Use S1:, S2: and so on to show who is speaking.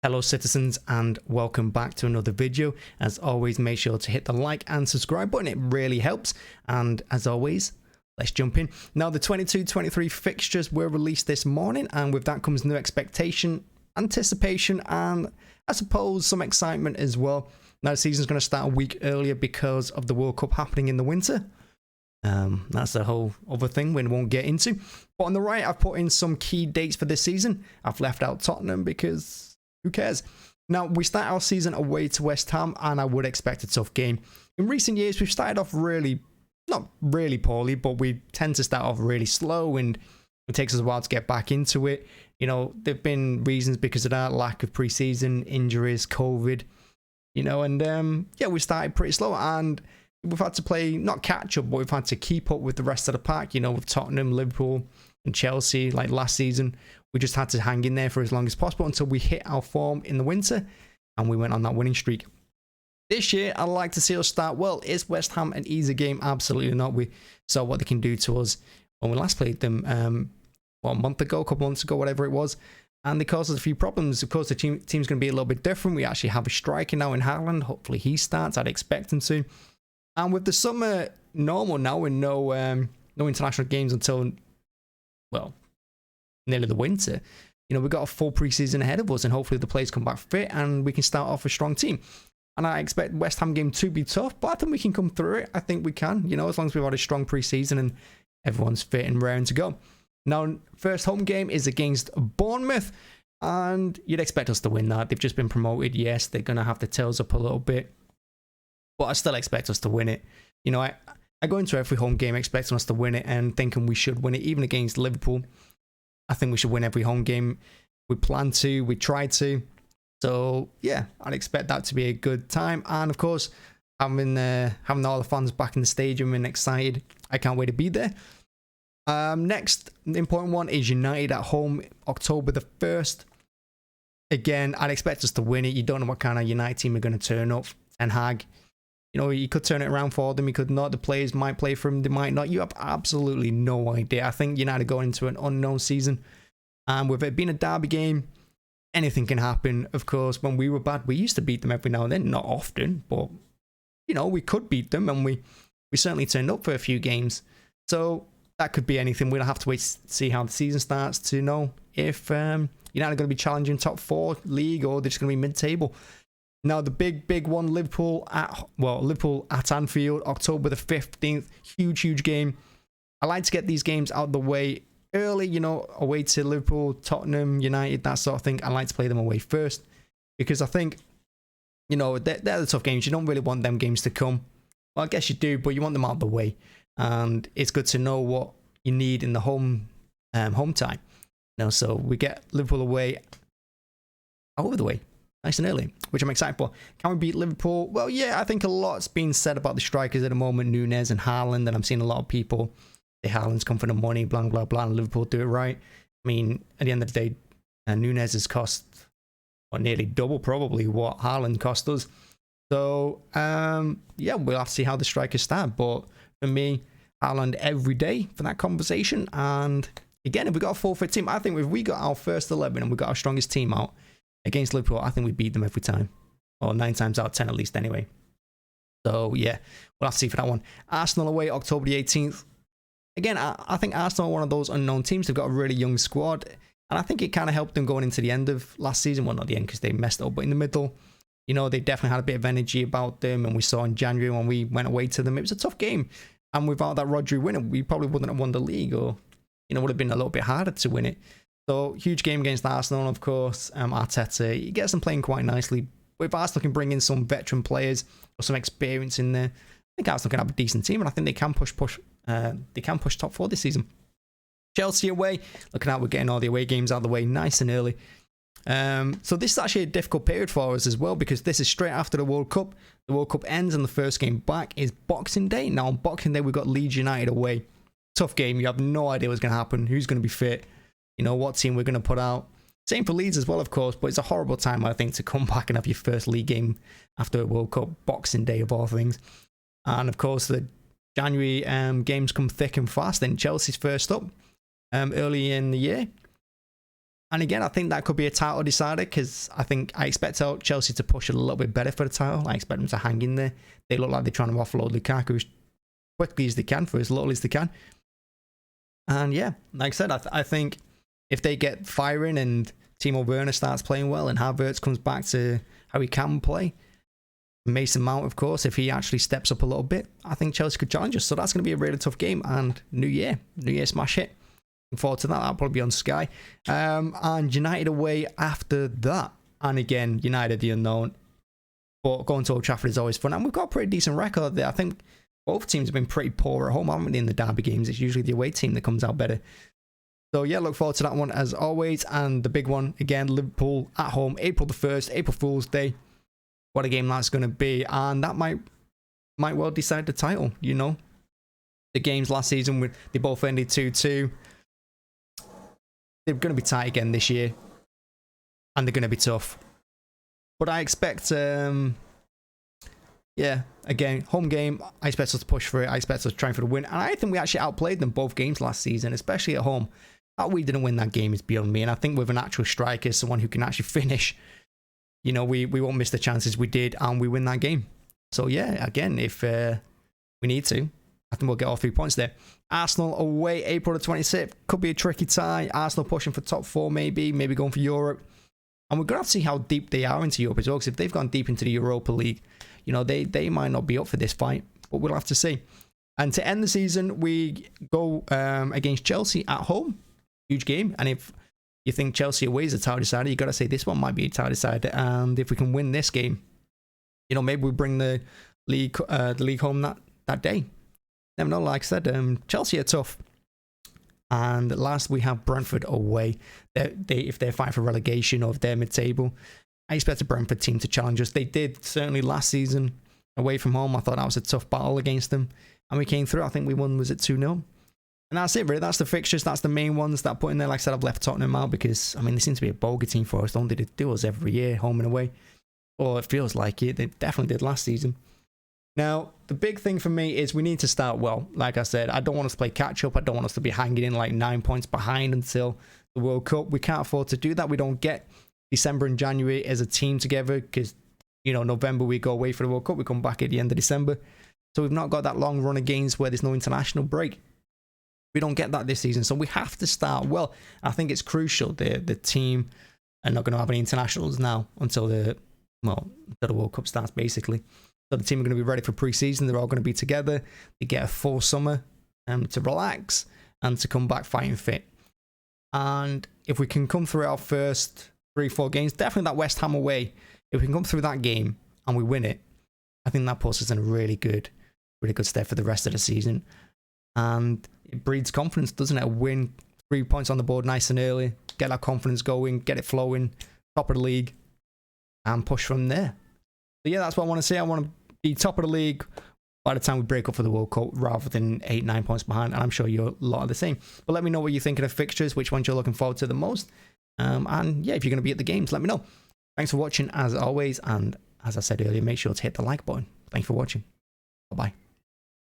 S1: Hello citizens, and welcome back to another video. As always, make sure to hit the like and subscribe button, it really helps. And as always, let's jump in. Now the 22-23 fixtures were released this morning, and with that comes new expectation, anticipation, and I suppose some excitement as well. Now the season's going to start a week earlier because of the World Cup happening in the winter. That's a whole other thing we won't get into. But on the right, I've put in some key dates for this season. I've left out Tottenham because who cares? Now, we start our season away to West Ham, and I would expect a tough game. In recent years, we've started off not really poorly, but we tend to start off really slow, and it takes us a while to get back into it. You know, there have been reasons because of that, lack of pre-season, injuries, COVID, you know, and yeah, we started pretty slow, and we've had to play, not catch up, but we've had to keep up with the rest of the pack, you know, with Tottenham, Liverpool, and Chelsea, like last season. We just had to hang in there for as long as possible until we hit our form in the winter, and we went on that winning streak. This year, I'd like to see us start well. Is West Ham an easy game? Absolutely not. We saw what they can do to us when we last played them, a month ago, a couple months ago, whatever it was, and they caused us a few problems. Of course, the team's going to be a little bit different. We actually have a striker now in Haaland. Hopefully he starts. I'd expect him to. And with the summer normal now and no international games until, well, nearly the winter, you know, we've got a full preseason ahead of us, and hopefully the players come back fit and we can start off a strong team. And I expect West Ham game to be tough, but I think we can come through it. I think we can, you know, as long as we've had a strong preseason and everyone's fit and raring to go. Now, first home game is against Bournemouth, and you'd expect us to win that. They've just been promoted. Yes, they're going to have their tails up a little bit, but I still expect us to win it. You know, I go into every home game expecting us to win it and thinking we should win it, even against Liverpool. I think we should win every home game. We plan to, we try to. So yeah, I'd expect that to be a good time. And of course, having all the fans back in the stadium and excited, I can't wait to be there. Next important one is United at home, October the 1st. Again, I'd expect us to win it. You don't know what kind of United team are going to turn up. Ten Hag, you know, you could turn it around for them, you could not. The players might play for them, they might not. You have absolutely no idea. I think United are going into an unknown season, and with it being a derby game, anything can happen. Of course, when we were bad, we used to beat them every now and then, not often, but you know, we could beat them, and we certainly turned up for a few games. So that could be anything. We'll have to wait to see how the season starts to know if United are going to be challenging top 4 league, or they're just going to be mid-table. Now, the big one, Liverpool at Anfield, October the 15th. Huge game. I like to get these games out of the way early, you know, away to Liverpool, Tottenham, United, that sort of thing. I like to play them away first because I think, you know, they're the tough games. You don't really want them games to come. Well, I guess you do, but you want them out of the way. And it's good to know what you need in the home time. You know, so we get Liverpool away over the way. Nice and early, which I'm excited for. Can we beat Liverpool? Well, yeah, I think a lot's been said about the strikers at the moment, Nunez and Haaland, and I'm seeing a lot of people say Haaland's come for the money, blah, blah, blah, and Liverpool do it right. I mean, at the end of the day, Nunez has cost nearly double probably what Haaland cost us. So, yeah, we'll have to see how the strikers stand. But for me, Haaland every day for that conversation. And again, if we got a full fit team, I think if we got our first 11 and we got our strongest team out against Liverpool, I think we beat them every time. Or 9 times out of 10 at least anyway. So yeah, we'll have to see for that one. Arsenal away, October the 18th. Again, I think Arsenal are one of those unknown teams. They've got a really young squad. And I think it kind of helped them going into the end of last season. Well, not the end because they messed up, but in the middle, you know, they definitely had a bit of energy about them. And we saw in January when we went away to them, it was a tough game. And without that Rodri winner, we probably wouldn't have won the league, or, you know, would have been a little bit harder to win it. So, huge game against Arsenal, of course. Arteta, he gets them playing quite nicely. But if Arsenal can bring in some veteran players or some experience in there, I think Arsenal can have a decent team, and I think they can push top 4 this season. Chelsea away, looking out, we're getting all the away games out of the way nice and early. So this is actually a difficult period for us as well, because this is straight after the World Cup. The World Cup ends, and the first game back is Boxing Day. Now, on Boxing Day, we've got Leeds United away. Tough game. You have no idea what's going to happen, who's going to be fit, you know, what team we're going to put out. Same for Leeds as well, of course, but it's a horrible time, I think, to come back and have your first league game after a World Cup, Boxing Day of all things. And of course, the January games come thick and fast. Then Chelsea's first up early in the year. And again, I think that could be a title decider because I expect Chelsea to push a little bit better for the title. I expect them to hang in there. They look like they're trying to offload Lukaku as quickly as they can for as little as they can. And yeah, like I said, I think if they get firing and Timo Werner starts playing well and Havertz comes back to how he can play, Mason Mount, of course, if he actually steps up a little bit, I think Chelsea could challenge us. So that's going to be a really tough game. And New Year smash hit. Looking forward to that. That'll probably be on Sky. And United away after that. And again, United the unknown. But going to Old Trafford is always fun. And we've got a pretty decent record there. I think both teams have been pretty poor at home, haven't they, in the derby games? It's usually the away team that comes out better. So yeah, look forward to that one as always. And the big one, again, Liverpool at home, April the 1st, April Fool's Day. What a game that's going to be. And that might well decide the title, you know. The games last season, they both ended 2-2. They're going to be tight again this year. And they're going to be tough. But I expect, again, home game. I expect us to push for it. I expect us to try for the win. And I think we actually outplayed them both games last season, especially at home. How we didn't win that game is beyond me. And I think with an actual striker, someone who can actually finish, you know, we won't miss the chances we did and we win that game. So yeah, again, if we need to, I think we'll get all 3 points there. Arsenal away, April the 26th. Could be a tricky tie. Arsenal pushing for top 4 maybe going for Europe. And we're going to have to see how deep they are into Europe as well. Because if they've gone deep into the Europa League, you know, they might not be up for this fight. But we'll have to see. And to end the season, we go against Chelsea at home. Huge game. And if you think Chelsea away is a title decider, you got to say this one might be a title decider. And if we can win this game, you know, maybe we bring the league home that day. Never know. Like I said, Chelsea are tough. And last we have Brentford away. If they're fighting for relegation or if they're mid-table, I expect the Brentford team to challenge us. They did certainly last season away from home. I thought that was a tough battle against them, and we came through. I think we won, was it 2-0? And that's it, really. That's the fixtures. That's the main ones that I put in there. Like I said, I've left Tottenham out because, I mean, they seem to be a bogey team for us. Don't they do us every year, home and away? Well, it feels like it. They definitely did last season. Now, the big thing for me is we need to start well. Like I said, I don't want us to play catch-up. I don't want us to be hanging in like 9 points behind until the World Cup. We can't afford to do that. We don't get December and January as a team together because, you know, November we go away for the World Cup. We come back at the end of December. So we've not got that long run of games where there's no international break. We don't get that this season. So we have to start well. I think it's crucial. The team are not going to have any internationals now until the World Cup starts, basically. So the team are going to be ready for pre-season. They're all going to be together. They get a full summer to relax and to come back fighting fit. And if we can come through our first 3-4 games, definitely that West Ham away, if we can come through that game and we win it, I think that puts us in a really good step for the rest of the season. And it breeds confidence, doesn't it? A win, 3 points on the board nice and early, get that confidence going, get it flowing, top of the league, and push from there. So yeah, that's what I want to see. I want to be top of the league by the time we break up for the World Cup rather than 8-9 points behind. And I'm sure you're a lot of the same. But let me know what you're thinking of fixtures, which ones you're looking forward to the most. And yeah, if you're going to be at the games, let me know. Thanks for watching as always. And as I said earlier, make sure to hit the like button. Thanks for watching. Bye-bye.